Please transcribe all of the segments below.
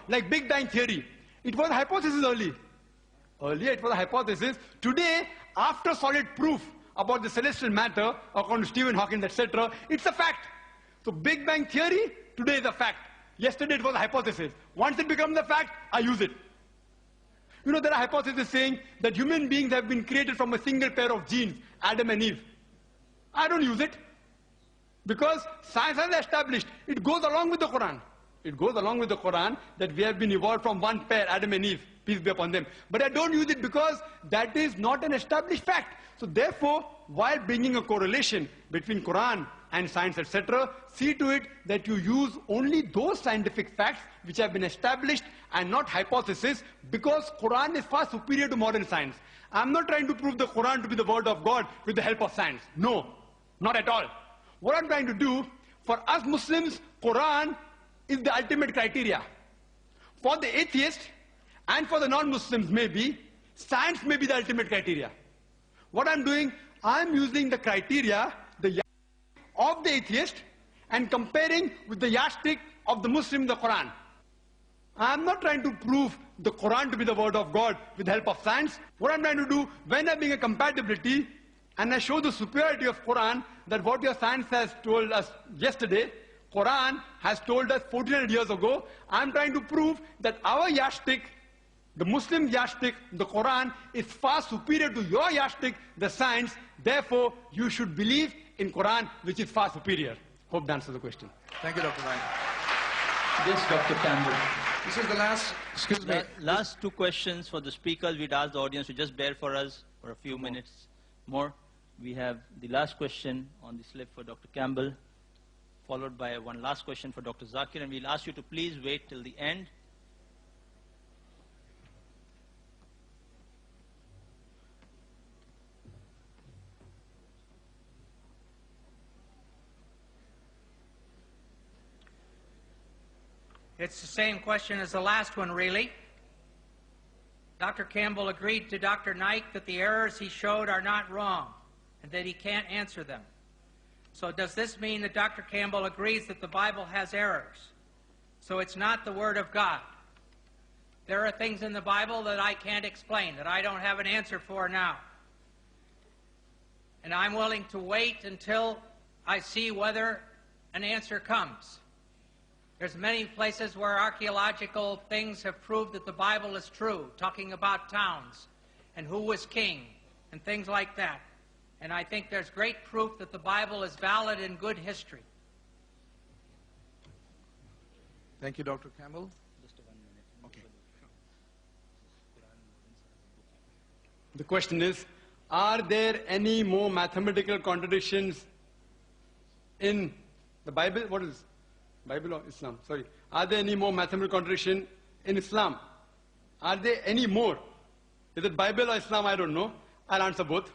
like Big Bang Theory. It was a hypothesis earlier. Earlier it was a hypothesis. Today, after solid proof about the celestial matter, according to Stephen Hawking, etc., it's a fact. So Big Bang Theory, today is a fact. Yesterday it was a hypothesis. Once it becomes a fact, I use it. You know, there are hypotheses saying that human beings have been created from a single pair of genes, Adam and Eve. I don't use it. Because science has established, it goes along with the Quran. It goes along with the Quran that we have been evolved from one pair, Adam and Eve, peace be upon them. But I don't use it because that is not an established fact. So therefore, while bringing a correlation between Quran and science, etc., see to it that you use only those scientific facts which have been established and not hypotheses, because Quran is far superior to modern science. I'm not trying to prove the Quran to be the word of God with the help of science. No, not at all. What I'm trying to do, for us Muslims, Quran is the ultimate criteria. For the atheist and for the non-Muslims maybe, science may be the ultimate criteria. What I'm doing, I'm using the criteria, the yardstick of the atheist, and comparing with the yardstick of the Muslim, the Quran. I'm not trying to prove the Quran to be the word of God with the help of science. What I'm trying to do, when I bring a compatibility, and I show the superiority of Quran, that what your science has told us yesterday, Quran has told us 1400 years ago, I'm trying to prove that our yardstick, the Muslim yardstick, the Quran, is far superior to your yardstick, the science. Therefore, you should believe in Quran, which is far superior. Hope that answers the question. Thank you, Dr. Naik. Yes, Dr. Cambell. This is the last, excuse me. Last two questions for the speakers. We'd ask the audience to just bear for us for a few minutes more. We have the last question on the slip for Dr. Cambell, followed by one last question for Dr. Zakir, and we'll ask you to please wait till the end. It's the same question as the last one, really. Dr. Cambell agreed to Dr. Naik that the errors he showed are not wrong and that he can't answer them. So does this mean that Dr. Cambell agrees that the Bible has errors? So it's not the Word of God. There are things in the Bible that I can't explain, that I don't have an answer for now. And I'm willing to wait until I see whether an answer comes. There's many places where archaeological things have proved that the Bible is true, talking about towns and who was king and things like that. And I think there's great proof that the Bible is valid in good history. Thank you, Dr. Cambell. Just 1 minute. Okay. The question is, are there any more mathematical contradictions in the Bible? What is Bible or Islam? Sorry. Are there any more mathematical contradiction in Islam? Are there any more? Is it Bible or Islam? I don't know. I'll answer both.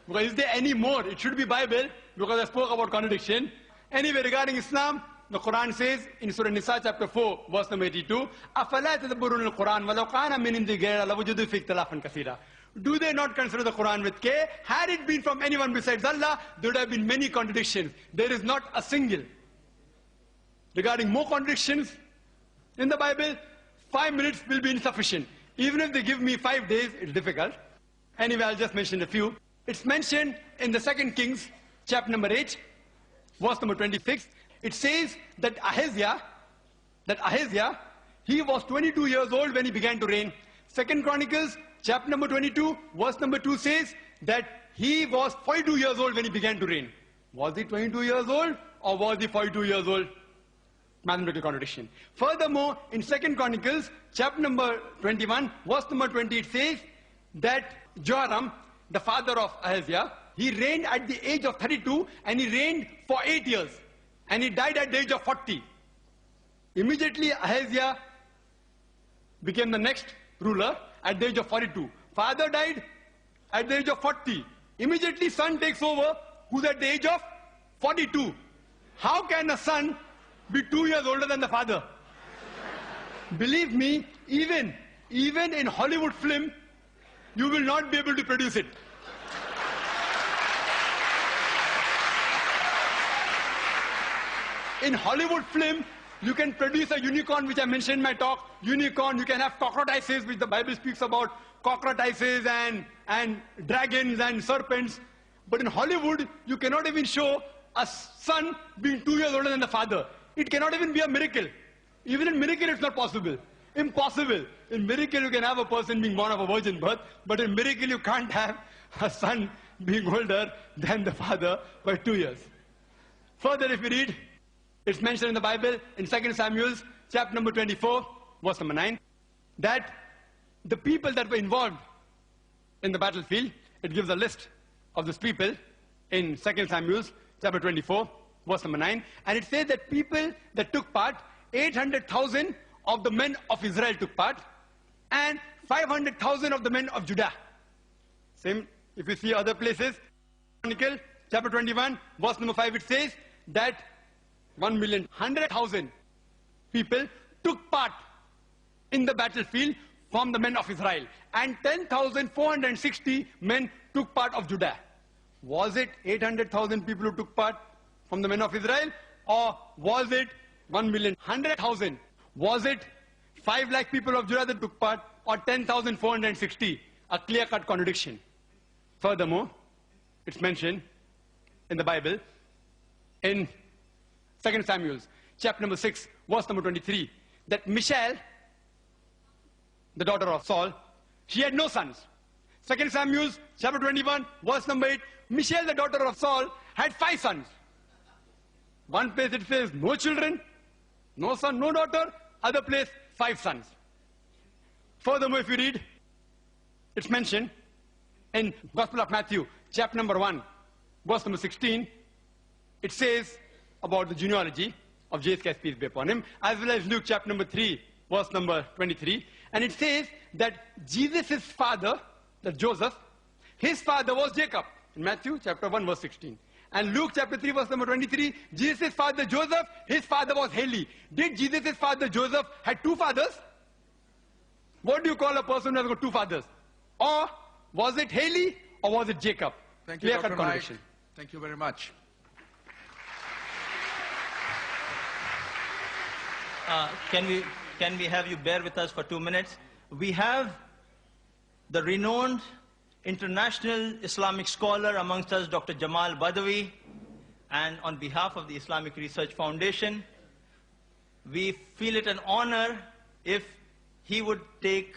Because is there any more? It should be Bible, because I spoke about contradiction. Anyway, regarding Islam, the Quran says in Surah Nisa chapter 4, verse number 82, أَفَلَا تَدَبُّرُونَ الْقُرْآنَ وَلَوْ كَانَ مِنْ عِنْدِ غَيْرِ اللَّهِ وَجَدُوا فِيهِ اخْتِلَافًا كَثِيرًا. Do they not consider the Quran with care? Had it been from anyone besides Allah, there would have been many contradictions. There is not a single. Regarding more contradictions in the Bible, 5 minutes will be insufficient. Even if they give me 5 days, it's difficult. Anyway, I'll just mention a few. It's mentioned in the 2nd Kings, chapter number 8, verse number 26. It says that Ahaziah, he was 22 years old when he began to reign. 2nd Chronicles, chapter number 22, verse number 2 says that he was 42 years old when he began to reign. Was he 22 years old or was he 42 years old? Mathematical contradiction. Furthermore, in 2nd Chronicles, chapter number 21, verse number 20, it says that Joram, the father of Ahaziah, he reigned at the age of 32 and he reigned for 8 years. And he died at the age of 40. Immediately Ahaziah became the next ruler at the age of 42. Father died at the age of 40. Immediately son takes over, who's at the age of 42. How can a son be 2 years older than the father? Believe me, even in Hollywood film, you will not be able to produce it. In Hollywood film, You can produce a unicorn, which I mentioned in my talk. Unicorn, you can have cockroaches, which the Bible speaks about. Cockroaches and dragons and serpents. But in Hollywood, you cannot even show a son being 2 years older than the father. It cannot even be a miracle. Even in miracle, it's not possible. Impossible. In miracle, you can have a person being born of a virgin birth, but in miracle, you can't have a son being older than the father by 2 years. Further, if we read, it's mentioned in the Bible, in 2 Samuel, chapter number 24, verse number 9, that the people that were involved in the battlefield, it gives a list of these people in 2 Samuel, chapter 24, verse number 9, and it says that people that took part, 800,000 of the men of Israel took part, and 500,000 of the men of Judah. Same, if you see other places, Chronicle, chapter 21, verse number 5, it says that 1,100,000 people took part in the battlefield from the men of Israel, and 10,460 men took part of Judah. Was it 800,000 people who took part from the men of Israel, or was it 1,100,000? Was it 5 lakh people of Judah that took part, or 10,460? A clear-cut contradiction. Furthermore, it's mentioned in the Bible, in 2 Samuel, chapter number 6, verse number 23, that Michal, the daughter of Saul, she had no sons. 2 Samuel, chapter 21, verse number 8, Michal, the daughter of Saul, had 5 sons. One place it says no children, no son, no daughter. Other place, 5 sons. Furthermore, if you read, it's mentioned in Gospel of Matthew, chapter number 1, verse number 16, it says about the genealogy of Jesus Christ, peace be upon him, as well as Luke chapter number 3, verse number 23, and it says that Jesus' father, that Joseph, his father was Jacob, in Matthew chapter 1, verse 16. And Luke chapter 3, verse number 23, Jesus' father Joseph, his father was Heli. Did Jesus' father Joseph had 2 fathers? What do you call a person who has got 2 fathers? Or was it Heli, or was it Jacob? Thank you, Dr. Naik. Thank you very much. Can we have you bear with us for 2 minutes? We have the renowned international Islamic scholar amongst us, Dr. Jamal Badawi, and on behalf of the Islamic Research Foundation, we feel it an honor if he would take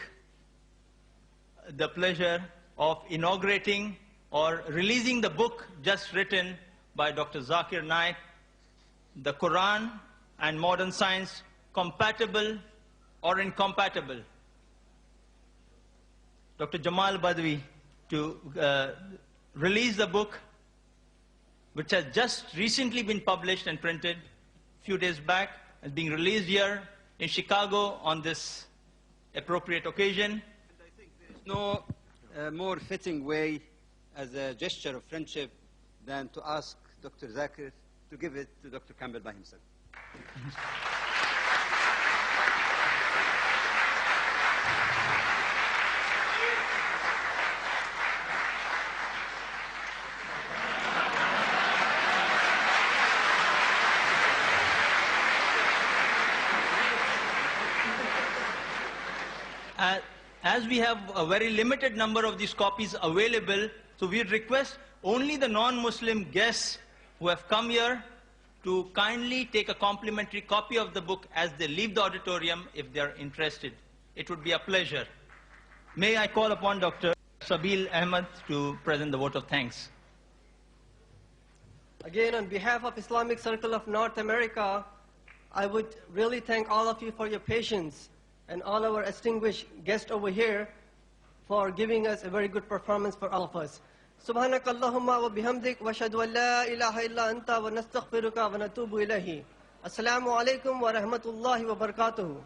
the pleasure of inaugurating or releasing the book just written by Dr. Zakir Naik, The Quran and Modern Science, Compatible or Incompatible. Dr. Jamal Badawi, to release the book, which has just recently been published and printed a few days back, and being released here in Chicago on this appropriate occasion. I think there's no more fitting way as a gesture of friendship than to ask Dr. Zakir to give it to Dr. Cambell by himself. As we have a very limited number of these copies available, so we request only the non-Muslim guests who have come here to kindly take a complimentary copy of the book as they leave the auditorium if they are interested. It would be a pleasure. May I call upon Dr. Sabil Ahmed to present the vote of thanks. Again, on behalf of Islamic Circle of North America, I would really thank all of you for your patience, and all our distinguished guests over here for giving us a very good performance for all of us. Subhanak Allahumma wa bihamdik wa ashhadu an la ilaha illa anta wa nastaghfiruka wa natubu ilayhi. Assalamu alaikum wa rahmatullahi wa barakatuh.